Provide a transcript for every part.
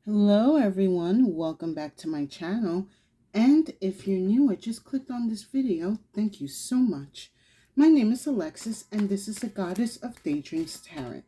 Hello everyone, welcome back to my channel. And if you're new or just clicked on this video, thank you so much. My name is Alexis and this is the Goddess of Daydreams Tarot.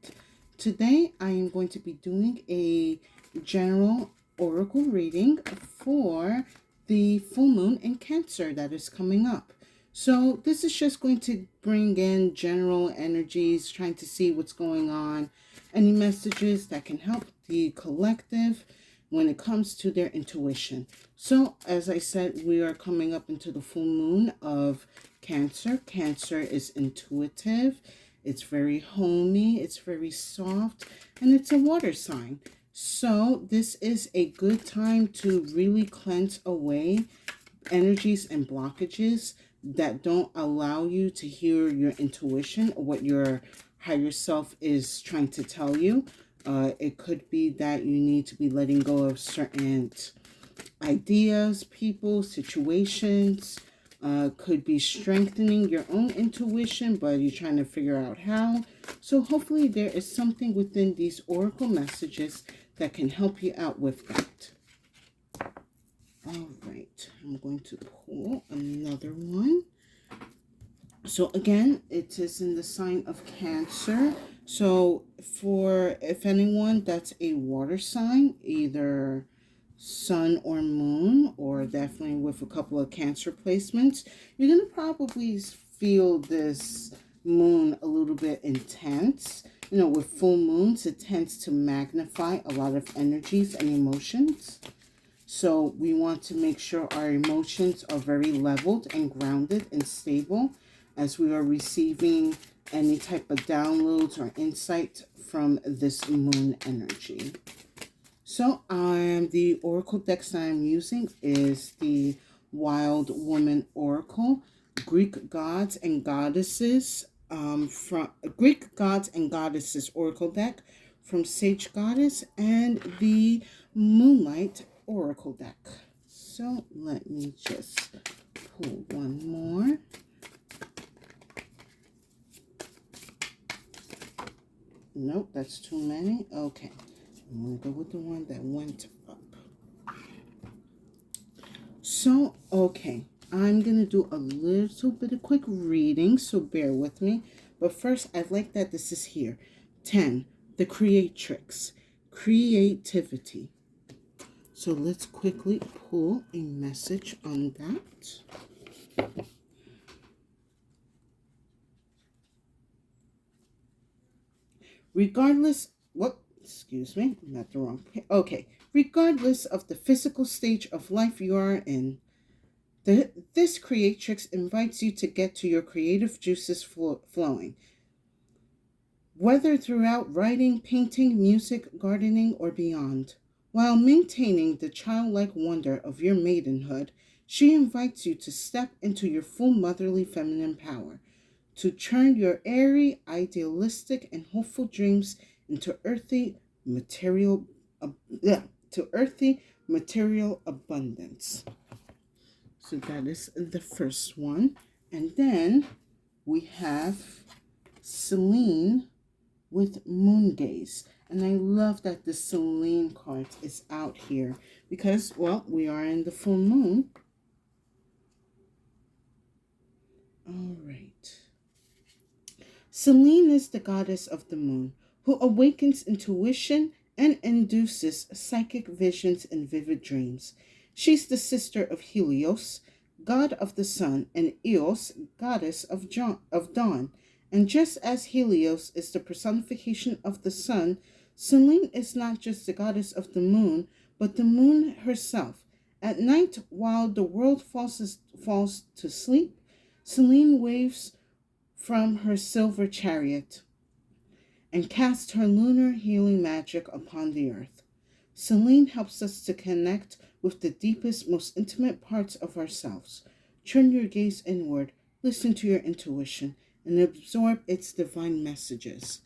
Today I am going to be doing a general oracle reading for the full moon in Cancer that is coming up. So this is just going to bring in general energies, trying to see what's going on, any messages that can help the collective when it comes to their intuition. So as I said, we are coming up into the full moon of Cancer. Cancer is intuitive, it's very homey, it's very soft, and it's a water sign. So this is a good time to really cleanse away energies and blockages that don't allow you to hear your intuition or what your higher self is trying to tell you. It could be that you need to be letting go of certain ideas, people, situations. Could be strengthening your own intuition, but you're trying to figure out how. So hopefully there is something within these oracle messages that can help you out with that. All right, I'm going to pull another one. So again, it is in the sign of Cancer. So for, if anyone that's a water sign, either sun or moon, or definitely with a couple of Cancer placements, you're going to probably feel this moon a little bit intense. You know, with full moons, it tends to magnify a lot of energies and emotions. So we want to make sure our emotions are very leveled and grounded and stable as we are receiving any type of downloads or insight from this moon energy. So the oracle decks that I'm using is the Wild Woman Oracle, Greek Gods and Goddesses, from Greek Gods and Goddesses Oracle deck from Sage Goddess, and the Moonlight Oracle deck. So let me just pull one more. Nope, that's too many. Okay, I'm going to go with the one that went up. So, okay, I'm going to do a little bit of quick reading, so bear with me. But first, I like that this is here. 10, the Creatrix, creativity. So let's quickly pull a message on that. Regardless, excuse me, I'm at the wrong page. Okay, regardless of the physical stage of life you are in, this Creatrix invites you to get to your creative juices flowing. Whether throughout writing, painting, music, gardening, or beyond. While maintaining the childlike wonder of your maidenhood, she invites you to step into your full motherly feminine power, to turn your airy, idealistic, and hopeful dreams into earthy material abundance. So that is the first one. And then we have Selene with Moon Gaze. And I love that the Selene card is out here because, well, we are in the full moon. All right. Selene is the goddess of the moon who awakens intuition and induces psychic visions and vivid dreams. She's the sister of Helios, god of the sun, and Eos, goddess of dawn. And just as Helios is the personification of the sun, Selene is not just the goddess of the moon, but the moon herself. At night, while the world falls to sleep, Selene waves from her silver chariot and casts her lunar healing magic upon the earth. Selene helps us to connect with the deepest, most intimate parts of ourselves. Turn your gaze inward, listen to your intuition, and absorb its divine messages.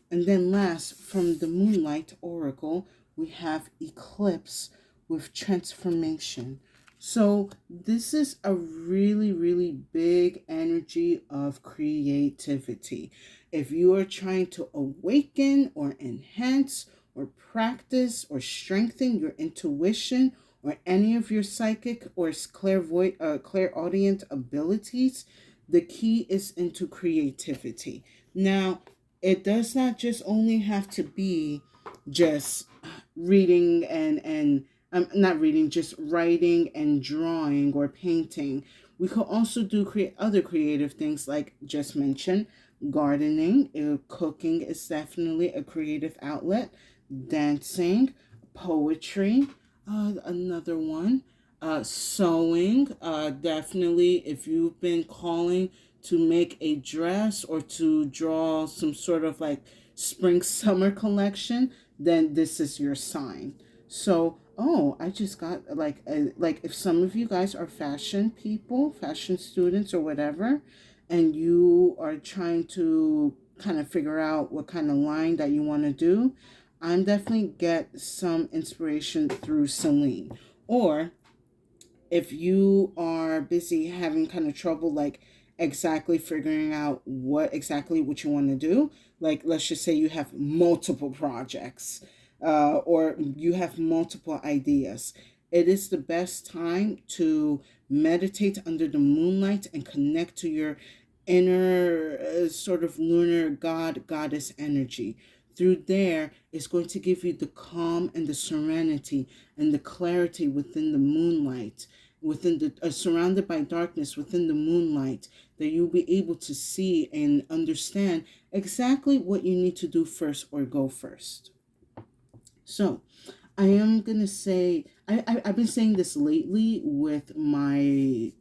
And then last, from the Moonlight Oracle, we have Eclipse with transformation. So this is a really, really big energy of creativity. If you are trying to awaken or enhance or practice or strengthen your intuition or any of your psychic or clairaudient abilities, the key is into creativity. Now, it does not just only have to be just reading and not reading, just writing and drawing or painting. We could also do create other creative things like just mentioned gardening. Cooking is definitely a creative outlet. Dancing, poetry, another one. Sewing, definitely. If you've been calling to make a dress or to draw some sort of like spring summer collection, then this is your sign. So, oh, I just got like if some of you guys are fashion people, fashion students or whatever, and you are trying to kind of figure out what kind of line that you want to do, I'm definitely get some inspiration through Selene. Or if you are busy having kind of trouble like exactly figuring out what you want to do, like let's just say you have multiple projects, or you have multiple ideas, it is the best time to meditate under the moonlight and connect to your inner sort of lunar goddess energy. Through there, it's going to give you the calm and the serenity and the clarity within the moonlight, within the surrounded by darkness within the moonlight, that you'll be able to see and understand exactly what you need to do first or go first. So I am gonna say I've been saying this lately with my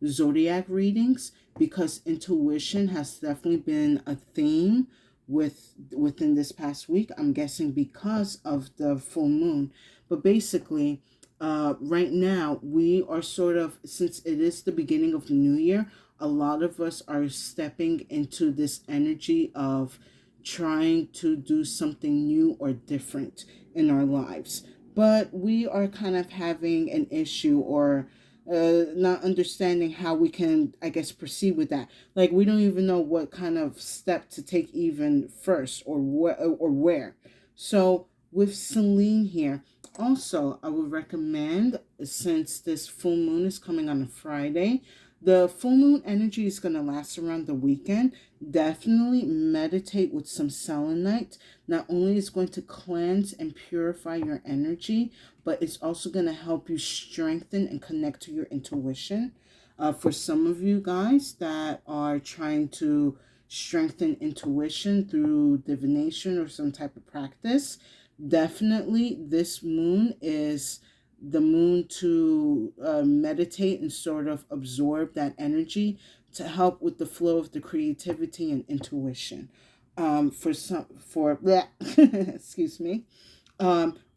zodiac readings, because intuition has definitely been a theme within this past week. I'm guessing because of the full moon. But basically, right now we are sort of, since it is the beginning of the new year, a lot of us are stepping into this energy of trying to do something new or different in our lives. But we are kind of having an issue, or not understanding how we can, I guess, proceed with that. Like, we don't even know what kind of step to take even first, or or where. So with Selene here, also I would recommend, since this full moon is coming on a Friday, the full moon energy is going to last around the weekend. Definitely meditate with some selenite. Not only is going to cleanse and purify your energy, but it's also going to help you strengthen and connect to your intuition. For some of you guys that are trying to strengthen intuition through divination or some type of practice, definitely this moon is the moon to meditate and sort of absorb that energy to help with the flow of the creativity and intuition. For bleh, excuse me.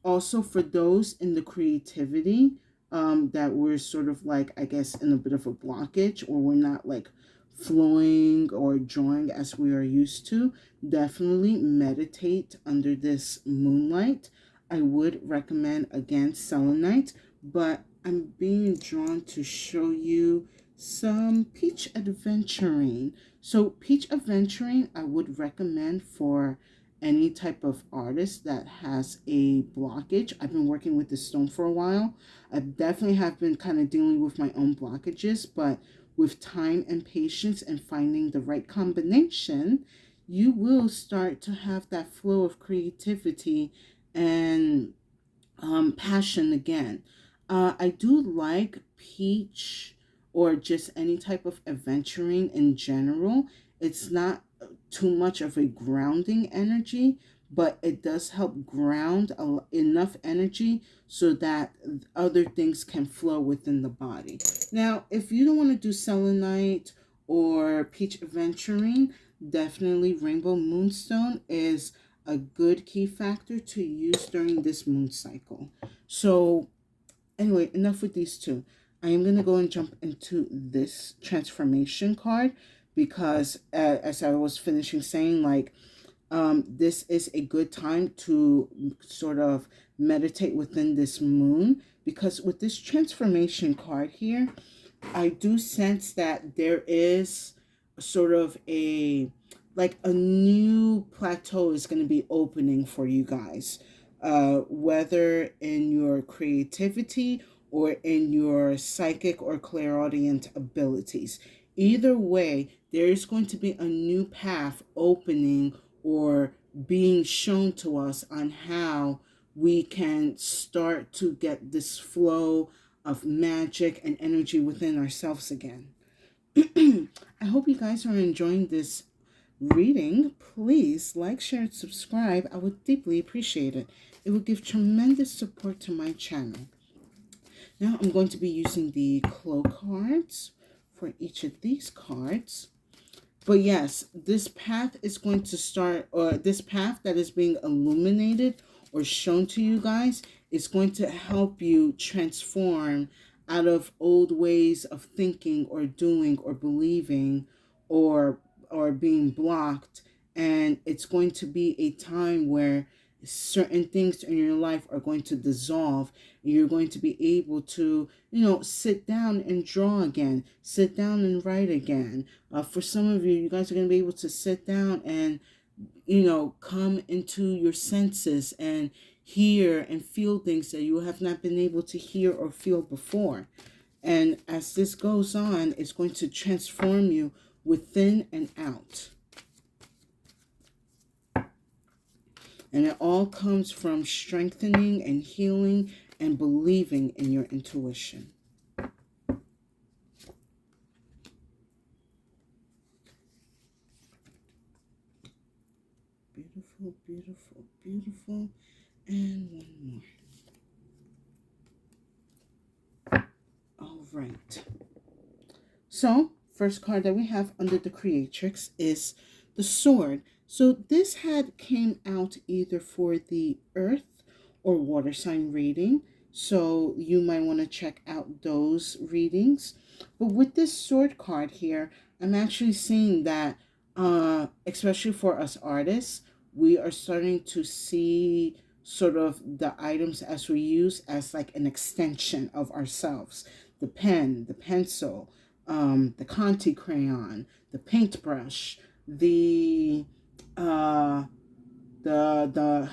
Also for those in the creativity, that we're sort of like, I guess, in a bit of a blockage, or we're not like flowing or drawing as we are used to, definitely meditate under this moonlight. I would recommend, again, selenite, but I'm being drawn to show you some peach adventuring. So peach adventuring I would recommend for any type of artist that has a blockage. I've been working with this stone for a while. I definitely have been kind of dealing with my own blockages, but with time and patience and finding the right combination, you will start to have that flow of creativity and passion again. I do like peach, or just any type of adventuring in general. It's not too much of a grounding energy, but it does help ground enough energy so that other things can flow within the body. Now, if you don't want to do selenite or peach adventuring, definitely rainbow moonstone is a good key factor to use during this moon cycle. So anyway, enough with these two. I am going to go and jump into this transformation card, because as I was finishing saying, like, this is a good time to sort of meditate within this moon, because with this transformation card here, I do sense that there is sort of a like a new plateau is going to be opening for you guys, whether in your creativity or in your psychic or clairaudient abilities. Either way, there is going to be a new path opening or being shown to us on how we can start to get this flow of magic and energy within ourselves again. I hope you guys are enjoying this reading. Please like, share, and subscribe. I would deeply appreciate it. It would give tremendous support to my channel. Now I'm going to be using the Clo cards for each of these cards. But yes, this path is going to start, or this path that is being illuminated or shown to you guys is going to help you transform out of old ways of thinking or doing or believing or being blocked. And it's going to be a time where certain things in your life are going to dissolve. You're going to be able to, sit down and draw again, sit down and write again. For some of you, you guys are going to be able to sit down and, come into your senses and hear and feel things that you have not been able to hear or feel before. And as this goes on, it's going to transform you within and out. And it all comes from strengthening and healing and believing in your intuition. Beautiful, beautiful, beautiful. And one more. All right. So, first card that we have under the Creatrix is the Sword. So this had came out either for the Earth or Water sign reading. So you might want to check out those readings. But with this Sword card here, I'm actually seeing that, especially for us artists, we are starting to see sort of the items as we use as like an extension of ourselves. The pen, the pencil, the Conti crayon, the paintbrush, uh the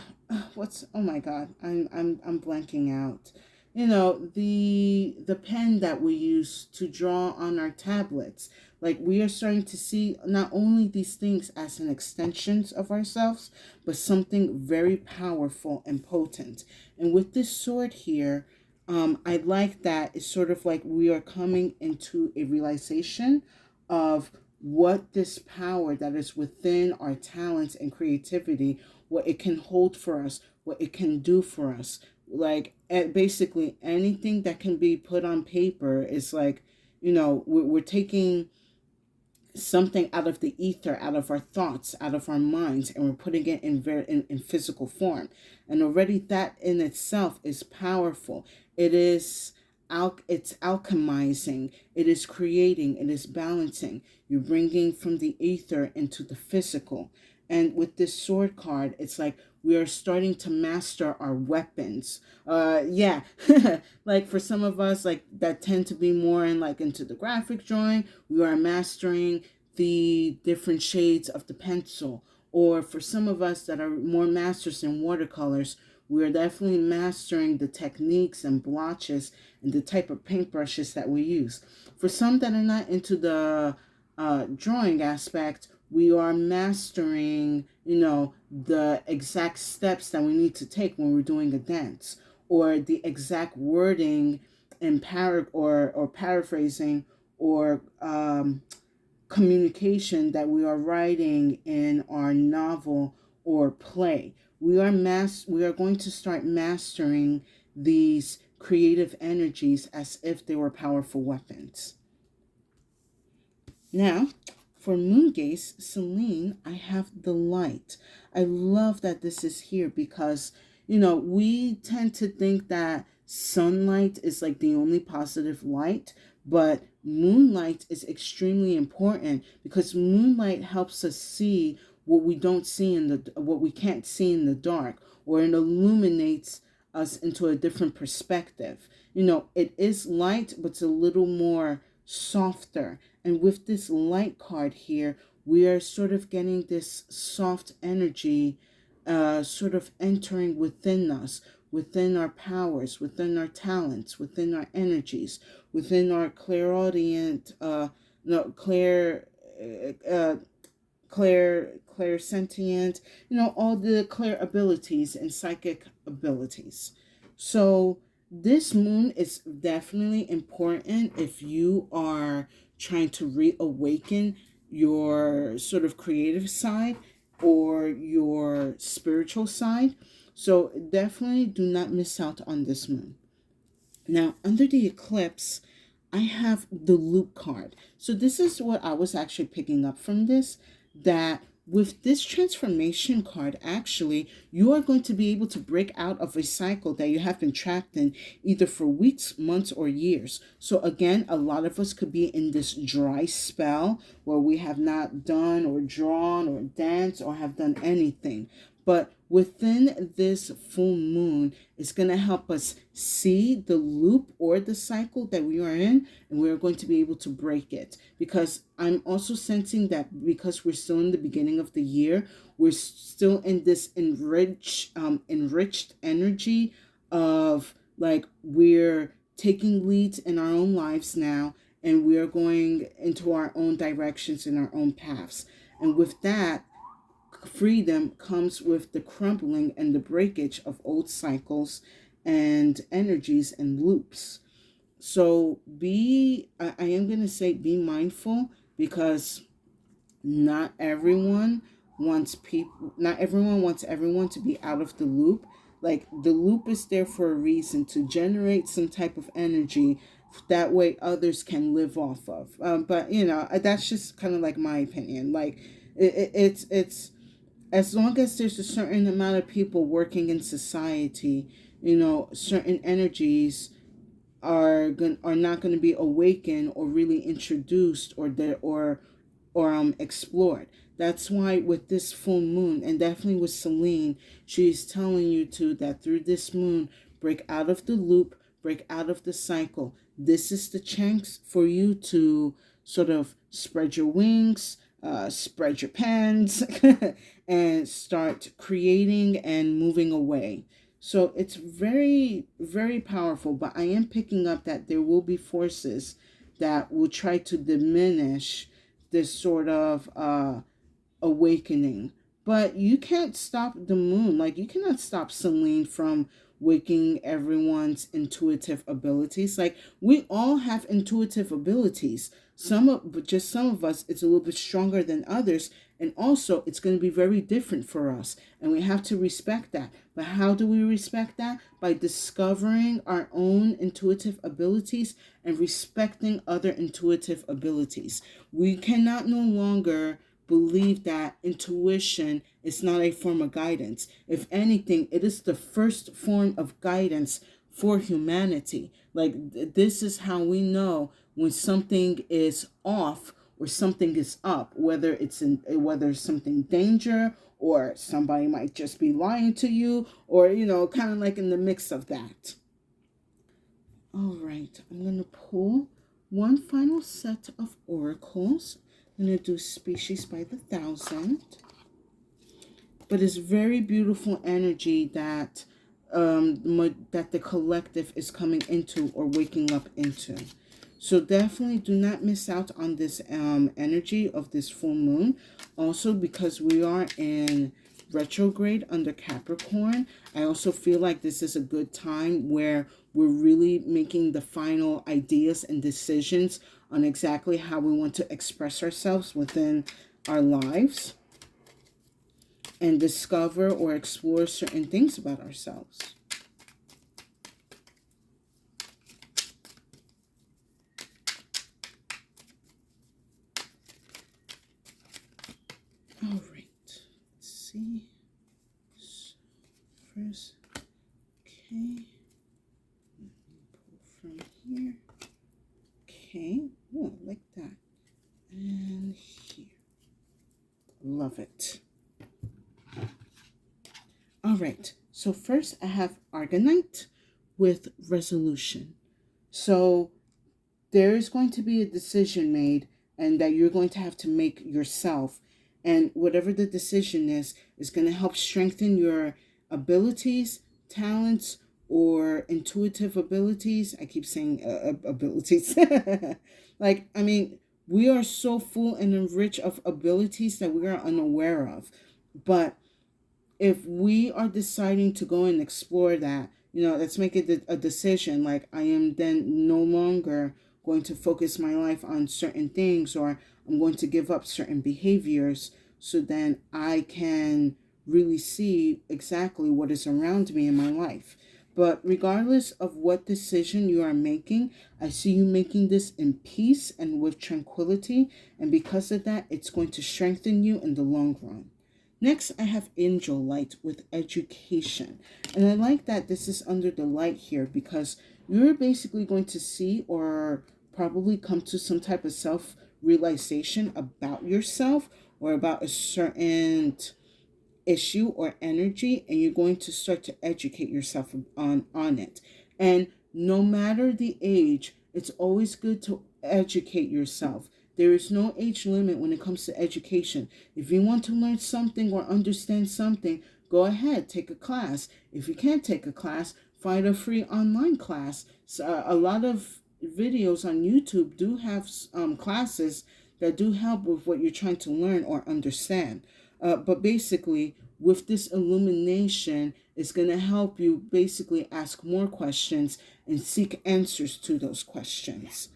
what's, oh my god, I'm blanking out. The pen that we use to draw on our tablets. Like, we are starting to see not only these things as an extensions of ourselves, but something very powerful and potent. And with this sword here, I like that it's sort of like we are coming into a realization of what this power that is within our talents and creativity, what it can hold for us, what it can do for us. Like, basically anything that can be put on paper is like, we're taking something out of the ether, out of our thoughts, out of our minds, and we're putting it in physical form. And already that in itself is powerful. It is it's alchemizing, it is creating, it is balancing. You're bringing from the ether into the physical. And with this sword card, it's like we are starting to master our weapons. Yeah. Like, for some of us, like, that tend to be more in like into the graphic drawing, we are mastering the different shades of the pencil. Or for some of us that are more masters in watercolors, we're definitely mastering the techniques and blotches and the type of paintbrushes that we use. For some that are not into the drawing aspect, we are mastering, the exact steps that we need to take when we're doing a dance, or the exact wording and or paraphrasing, or communication that we are writing in our novel or play. We are going to start mastering these creative energies as if they were powerful weapons. Now, for moon gaze, Selene, I have the light. I love that this is here because, we tend to think that sunlight is like the only positive light, but moonlight is extremely important because moonlight helps us see what we don't see what we can't see in the dark, or it illuminates us into a different perspective. It is light, but it's a little more softer. And with this light card here, we are sort of getting this soft energy sort of entering within us, within our powers, within our talents, within our energies, within our clairaudient, no, clairsentient, all the clair abilities and psychic abilities. So this moon is definitely important if you are trying to reawaken your sort of creative side or your spiritual side. So definitely do not miss out on this moon. Now, under the eclipse, I have the loop card. So this is what I was actually picking up from this, that with this transformation card, actually, you are going to be able to break out of a cycle that you have been trapped in either for weeks, months, or years. So again, a lot of us could be in this dry spell where we have not done or drawn or danced or have done anything. But within this full moon, it's going to help us see the loop or the cycle that we are in, and we're going to be able to break it. Because I'm also sensing that because we're still in the beginning of the year, we're still in this enriched energy of like we're taking leads in our own lives now, and we are going into our own directions in our own paths. And with that, freedom comes with the crumbling and the breakage of old cycles and energies and loops. So I am going to say be mindful, because not everyone not everyone wants everyone to be out of the loop. Like, the loop is there for a reason, to generate some type of energy that way others can live off of. But that's just kind of like my opinion. Like, it's as long as there's a certain amount of people working in society, certain energies are not going to be awakened or really introduced or explored. That's why with this full moon, and definitely with Selene, she's telling you to that through this moon, break out of the loop, break out of the cycle. This is the chance for you to sort of spread your wings, spread your pants, and start creating and moving away. So it's very, very powerful, but I am picking up that there will be forces that will try to diminish this sort of awakening. But you can't stop the moon. Like, you cannot stop Selene from waking everyone's intuitive abilities. Like, we all have intuitive abilities. But just some of us, it's a little bit stronger than others. And also, it's going to be very different for us. And we have to respect that. But how do we respect that? By discovering our own intuitive abilities and respecting other intuitive abilities. We cannot no longer believe that intuition is not a form of guidance. If anything, it is the first form of guidance for humanity. Like, this is how we know when something is off or something is up, whether it's something danger, or somebody might just be lying to you, or kind of like in the mix of that. All right, I'm going to pull one final set of oracles. I'm going to do Species by the Thousand. But it's very beautiful energy that that the collective is coming into or waking up into. So definitely do not miss out on this energy of this full moon. Also, because we are in retrograde under Capricorn, I also feel like this is a good time where we're really making the final ideas and decisions on exactly how we want to express ourselves within our lives and discover or explore certain things about ourselves. All right, let's see. So first, okay, pull from here. Okay, oh, I like that. And here. Love it. All right, so first I have Argonite with resolution. So there is going to be a decision made, and that you're going to have to make yourself And whatever the decision is going to help strengthen your abilities, talents, or intuitive abilities. I keep saying abilities. Like, I mean, we are so full and enriched of abilities that we are unaware of. But if we are deciding to go and explore that, let's make it a decision. Like, I am then no longer going to focus my life on certain things, or I'm going to give up certain behaviors so then I can really see exactly what is around me in my life. But regardless of what decision you are making, I see you making this in peace and with tranquility. And because of that, it's going to strengthen you in the long run. Next, I have angel light with education. And I like that this is under the light here because you're basically going to see or probably come to some type of self-realization about yourself or about a certain issue or energy, and you're going to start to educate yourself on it. And no matter the age, it's always good to educate yourself. There is no age limit when it comes to education. If you want to learn something or understand something, go ahead, take a class. If you can't take a class, find a free online class. So, a lot of videos on YouTube do have classes that do help with what you're trying to learn or understand. But basically, with this illumination, it's going to help you basically ask more questions and seek answers to those questions.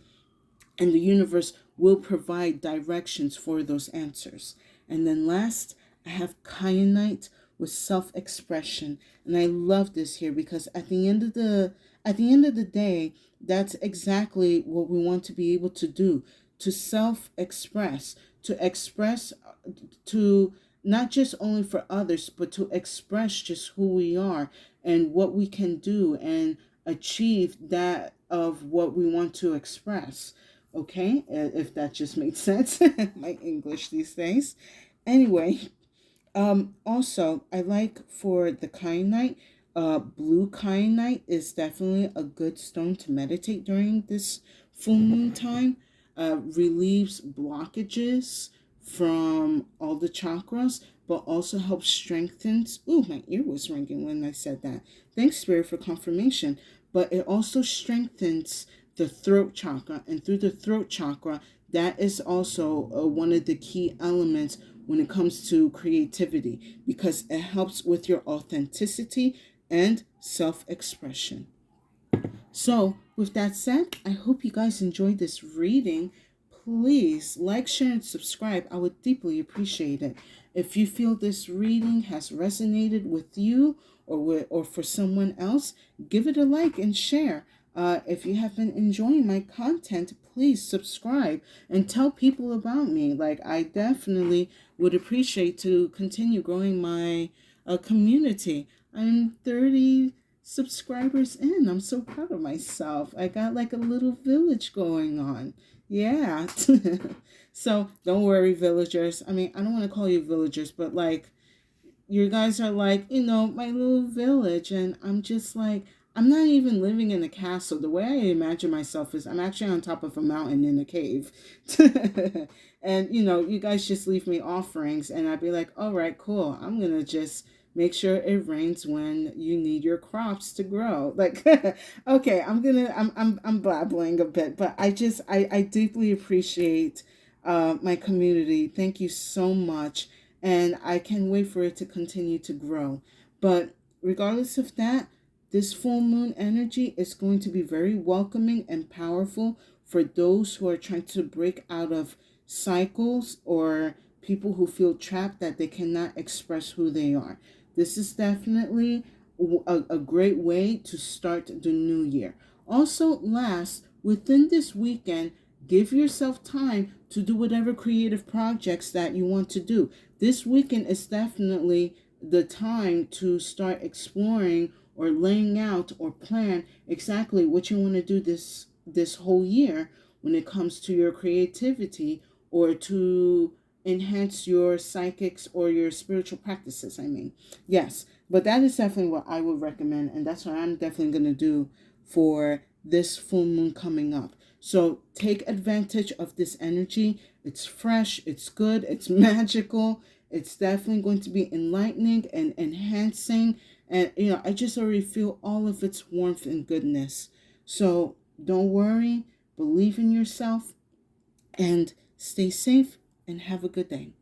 And the universe will provide directions for those answers. And then last, I have kyanite with self-expression. And I love this here because at the end of the day, that's exactly what we want to be able to do, to self-express, to express, to not just only for others, but to express just who we are and what we can do and achieve that of what we want to express. Okay, if that just makes sense. My English these days. Anyway, also, I like for the kyanite, blue kyanite is definitely a good stone to meditate during this full moon time. Relieves blockages from all the chakras, but also helps strengthens. Ooh, my ear was ringing when I said that. Thanks, Spirit, for confirmation. But it also strengthens the throat chakra, and through the throat chakra, that is also one of the key elements when it comes to creativity because it helps with your authenticity and self-expression. So, with that said, I hope you guys enjoyed this reading. Please like, share, and subscribe. I would deeply appreciate it. If you feel this reading has resonated with you or for someone else, give it a like and share. If you have been enjoying my content, please subscribe and tell people about me. Like, I definitely would appreciate to continue growing my community. I'm 30 subscribers in. I'm so proud of myself. I got like a little village going on. Yeah. So don't worry, villagers. I mean, I don't want to call you villagers, but like, you guys are like, my little village. And I'm just like, I'm not even living in a castle. The way I imagine myself is I'm actually on top of a mountain in a cave. And, you guys just leave me offerings and I'd be like, all right, cool. I'm going to just make sure it rains when you need your crops to grow. Like, okay, I'm blabbling a bit, but I deeply appreciate my community. Thank you so much. And I can't wait for it to continue to grow. But regardless of that, this full moon energy is going to be very welcoming and powerful for those who are trying to break out of cycles or people who feel trapped that they cannot express who they are. This is definitely a great way to start the new year. Also, last, within this weekend, give yourself time to do whatever creative projects that you want to do. This weekend is definitely the time to start exploring or laying out or plan exactly what you want to do this whole year when it comes to your creativity or to enhance your psychics or your spiritual practices. Yes, but that is definitely what I would recommend, and that's what I'm definitely going to do for this full moon coming up. So take advantage of this energy. It's fresh, it's good, it's magical. It's definitely going to be enlightening and enhancing. And, I just already feel all of its warmth and goodness. So don't worry, believe in yourself, and stay safe and have a good day.